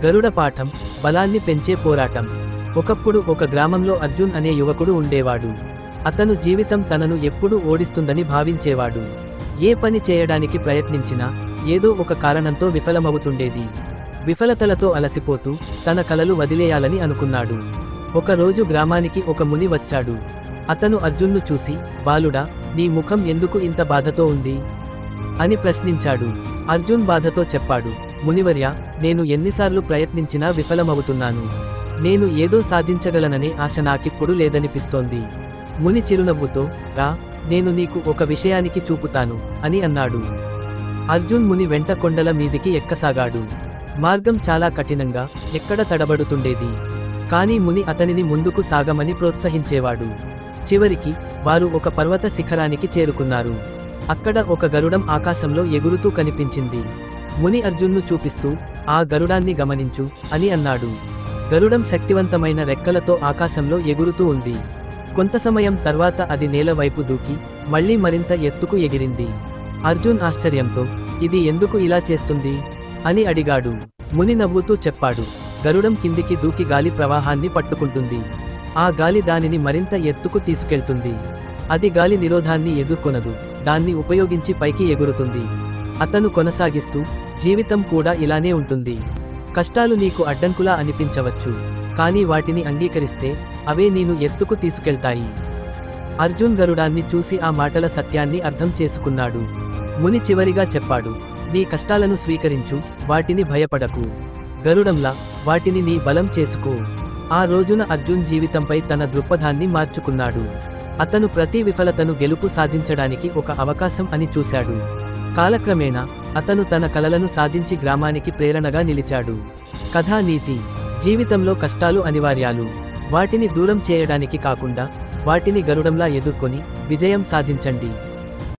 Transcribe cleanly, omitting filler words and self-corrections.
గరుడ పాఠం, బలాన్ని పెంచే పోరాటం. ఒకప్పుడు ఒక గ్రామంలో అర్జున్ అనే యువకుడు ఉండేవాడు. అతను జీవితం తనను ఎప్పుడూ ఓడిస్తుందని భావించేవాడు. ఏ పని చేయడానికి ప్రయత్నించినా ఏదో ఒక కారణంతో విఫలమవుతుండేది. విఫలతలతో అలసిపోతూ తన కలలు వదిలేయాలని అనుకున్నాడు. ఒకరోజు గ్రామానికి ఒక ముని వచ్చాడు. అతను అర్జున్ను చూసి, బాలుడా, నీ ముఖం ఎందుకు ఇంత బాధతో ఉంది అని ప్రశ్నించాడు. అర్జున్ బాధతో చెప్పాడు, మునివర్య, నేను ఎన్నిసార్లు ప్రయత్నించినా విఫలమవుతున్నాను. నేను ఏదో సాధించగలననే ఆశ నాకిప్పుడు లేదనిపిస్తోంది. ముని చిరునవ్వుతో, రా, నేను నీకు ఒక విషయానికి చూపుతాను అని అన్నాడు. అర్జున్ ముని వెంట కొండల మీదికి ఎక్కసాగాడు. మార్గం చాలా కఠినంగా, ఎక్కడ తడబడుతుండేది. కానీ ముని అతనిని ముందుకు సాగమని ప్రోత్సహించేవాడు. చివరికి వారు ఒక పర్వత శిఖరానికి చేరుకున్నారు. అక్కడ ఒక గరుడం ఆకాశంలో ఎగురుతూ కనిపించింది. ముని అర్జున్ను చూపిస్తూ, ఆ గరుడాన్ని గమనించు అని అన్నాడు. గరుడం శక్తివంతమైన రెక్కలతో ఆకాశంలో ఎగురుతూ ఉంది. కొంత సమయం తర్వాత అది నేల వైపు దూకి మళ్లీ మరింత ఎత్తుకు ఎగిరింది. అర్జున్ ఆశ్చర్యంతో, ఇది ఎందుకు ఇలా చేస్తుంది అని అడిగాడు. ముని నవ్వుతూ చెప్పాడు, గరుడం కిందికి దూకి గాలి ప్రవాహాన్ని పట్టుకుంటుంది. ఆ గాలి దానిని మరింత ఎత్తుకు తీసుకెళ్తుంది. అది గాలి నిరోధాన్ని ఎదుర్కొనదు, దాన్ని ఉపయోగించి పైకి ఎగురుతుంది. అతను కొనసాగిస్తూ, జీవితం కూడా ఇలానే ఉంటుంది. కష్టాలు నీకు అడ్డంకులా అనిపించవచ్చు, కానీ వాటిని అంగీకరిస్తే అవే నేను ఎత్తుకు తీసుకెళ్తాయి. అర్జున్ గరుడాన్ని చూసి ఆ మాటల సత్యాన్ని అర్థం చేసుకున్నాడు. ముని చివరిగా చెప్పాడు, నీ కష్టాలను స్వీకరించు, వాటిని భయపడకు. గరుడంలా వాటిని నీ బలం చేసుకో. ఆ రోజున అర్జున్ జీవితంపై తన దృక్పథాన్ని మార్చుకున్నాడు. అతను ప్రతి విఫలతను గెలుపు సాధించడానికి ఒక అవకాశం అని చూశాడు. కాలక్రమేణా అతను తన కలలను సాధించి గ్రామానికి ప్రేరణగా నిలిచాడు. కథా నీతి: జీవితంలో కష్టాలు అనివార్యాలు. వాటిని దూరం చేయడానికి కాకుండా వాటిని గరుడంలా ఎదుర్కొని విజయం సాధించండి.